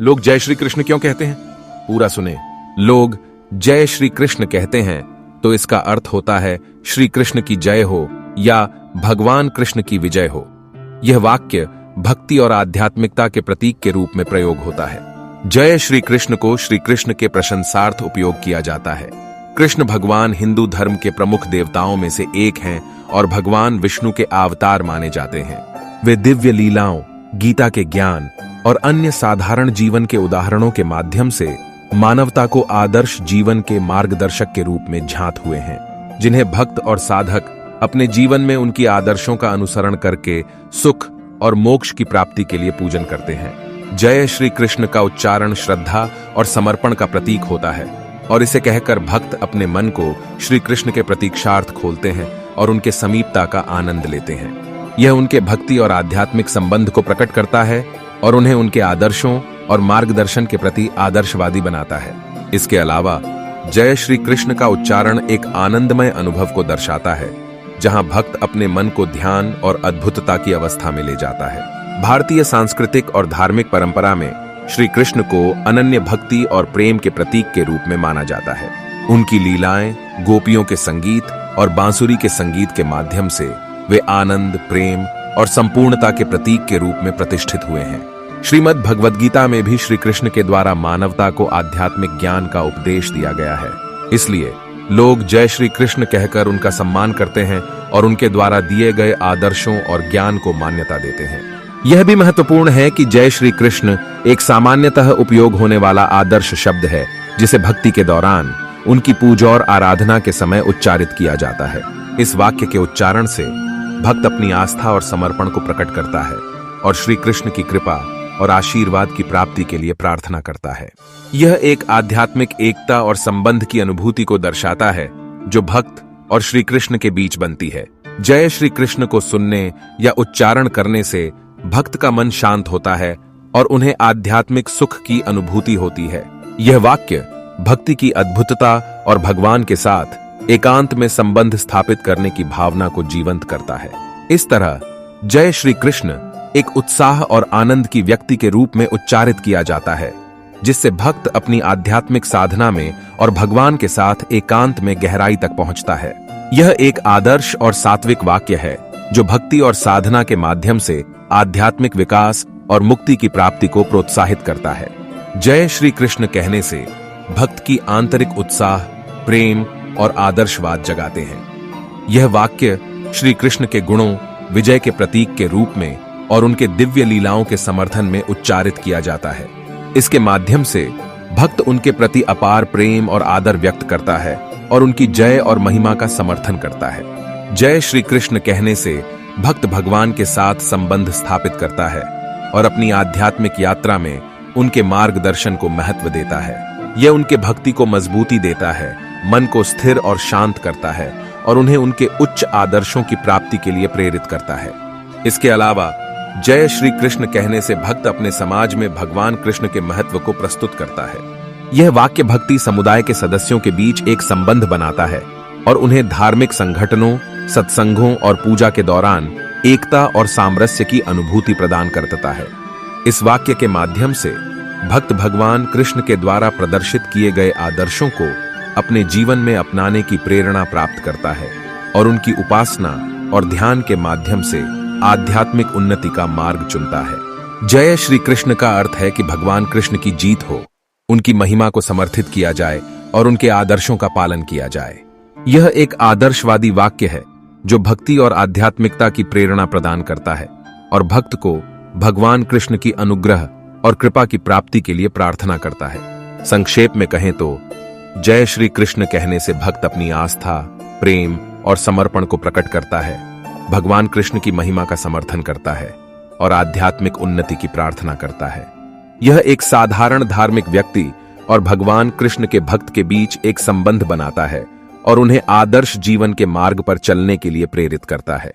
लोग जय श्री कृष्ण क्यों कहते हैं? पूरा सुने। लोग जय श्री कृष्ण कहते हैं तो इसका अर्थ होता है श्री कृष्ण की जय हो या भगवान कृष्ण की विजय हो। यह वाक्य भक्ति और आध्यात्मिकता के प्रतीक के रूप में प्रयोग होता है। जय श्री कृष्ण को श्री कृष्ण के प्रशंसार्थ उपयोग किया जाता है। कृष्ण भगवान हिंदू धर्म के प्रमुख देवताओं में से एक हैं और भगवान विष्णु के अवतार माने जाते हैं। वे दिव्य लीलाओं, गीता के ज्ञान और अन्य साधारण जीवन के उदाहरणों के माध्यम से मानवता को आदर्श जीवन के मार्गदर्शक के रूप में झांत हुए हैं, जिन्हें भक्त और साधक अपने जीवन में उनकी आदर्शों का अनुसरण करके सुख और मोक्ष की प्राप्ति के लिए पूजन करते हैं। जय श्री कृष्ण का उच्चारण श्रद्धा और समर्पण का प्रतीक होता है और इसे कहकर भक्त अपने मन को श्री कृष्ण के प्रतीक्षार्थ खोलते हैं और उनके समीपता का आनंद लेते हैं। यह उनके भक्ति और आध्यात्मिक संबंध को प्रकट करता है और उन्हें उनके आदर्शों और मार्गदर्शन के प्रति आदर्शवादी बनाता है। इसके अलावा जय श्री कृष्ण का उच्चारण एक आनंदमय अनुभव को दर्शाता है, जहां भक्त अपने मन को ध्यान और अद्भुतता की अवस्था में ले जाता है। भारतीय सांस्कृतिक और धार्मिक परंपरा में श्री कृष्ण को अनन्य भक्ति और प्रेम के प्रतीक के रूप में माना जाता है। उनकी लीलाएं, गोपियों के संगीत और बांसुरी के संगीत के माध्यम से वे आनंद, प्रेम और संपूर्णता के प्रतीक के रूप में प्रतिष्ठित हुए हैं। श्रीमद् भगवद गीता में भी श्री कृष्ण के द्वारा मानवता को आध्यात्मिक ज्ञान का उपदेश दिया गया है। इसलिए लोग जय श्री कृष्ण कहकर उनका सम्मान करते हैं और उनके द्वारा दिए गए आदर्शों और ज्ञान को मान्यता देते हैं। यह भी महत्वपूर्ण है कि जय श्री कृष्ण एक सामान्यतः उपयोग होने वाला आदर्श शब्द है, जिसे भक्ति के दौरान उनकी पूजा और आराधना के समय उच्चारित किया जाता है। इस वाक्य के उच्चारण से भक्त अपनी आस्था और समर्पण को प्रकट करता है और श्री कृष्ण की कृपा और आशीर्वाद की प्राप्ति के लिए प्रार्थना करता है। यह एक आध्यात्मिक एकता और संबंध की अनुभूति को दर्शाता है जो भक्त और श्री कृष्ण के बीच बनती है। जय श्री कृष्ण को सुनने या उच्चारण करने से भक्त का मन शांत होता है और उन्हें आध्यात्मिक सुख की अनुभूति होती है। यह वाक्य भक्ति की अद्भुतता और भगवान के साथ एकांत में संबंध स्थापित करने की भावना को जीवंत करता है। इस तरह जय श्री कृष्ण एक उत्साह और आनंद की व्यक्ति के रूप में उच्चारित किया जाता है, जिससे भक्त अपनी आध्यात्मिक साधना में और भगवान के साथ एकांत में गहराई तक पहुंचता है। यह एक आदर्श और सात्विक वाक्य है जो भक्ति और साधना के माध्यम से आध्यात्मिक विकास और मुक्ति की प्राप्ति को प्रोत्साहित करता है। जय श्री कृष्ण कहने से भक्त की आंतरिक उत्साह, प्रेम और आदर्शवाद जगाते हैं। यह वाक्य श्री कृष्ण के गुणों, विजय के प्रतीक के रूप में और उनके दिव्य लीलाओं के समर्थन में उच्चारित किया जाता है। इसके माध्यम से भक्त उनके प्रति अपार प्रेम और आदर व्यक्त करता है और उनकी जय और महिमा का समर्थन करता है। जय श्री कृष्ण कहने से भक्त भगवान के साथ संबंध स्थापित करता है और अपनी आध्यात्मिक यात्रा में उनके मार्गदर्शन को महत्व देता है। यह उनके भक्ति को मजबूती देता है, मन को स्थिर और शांत करता है और उन्हें उनके उच्च आदर्शों की प्राप्ति के लिए प्रेरित करता है। इसके अलावा जय श्री कृष्ण कहने से भक्त अपने समाज में भगवान कृष्ण के महत्व को प्रस्तुत करता है। यह वाक्य भक्ति समुदाय के सदस्यों के बीच एक संबंध बनाता है और उन्हें धार्मिक संगठनों, सत्संगों और पूजा के दौरान एकता और सामरस्य की अनुभूति प्रदान करता है। इस वाक्य के माध्यम से भक्त भगवान कृष्ण के द्वारा प्रदर्शित किए गए आदर्शों को अपने जीवन में अपनाने की प्रेरणा प्राप्त करता है और उनकी उपासना और ध्यान के माध्यम से आध्यात्मिक उन्नति का मार्ग चुनता है। जय श्री कृष्ण का अर्थ है कि भगवान कृष्ण की जीत हो, उनकी महिमा को समर्थित किया जाए और उनके आदर्शों का पालन किया जाए। यह एक आदर्शवादी वाक्य है जो भक्ति और आध्यात्मिकता की प्रेरणा प्रदान करता है और भक्त को भगवान कृष्ण की अनुग्रह और कृपा की प्राप्ति के लिए प्रार्थना करता है। संक्षेप में कहें तो जय श्री कृष्ण कहने से भक्त अपनी आस्था, प्रेम और समर्पण को प्रकट करता है, भगवान कृष्ण की महिमा का समर्थन करता है और आध्यात्मिक उन्नति की प्रार्थना करता है। यह एक साधारण धार्मिक व्यक्ति और भगवान कृष्ण के भक्त के बीच एक संबंध बनाता है और उन्हें आदर्श जीवन के मार्ग पर चलने के लिए प्रेरित करता है।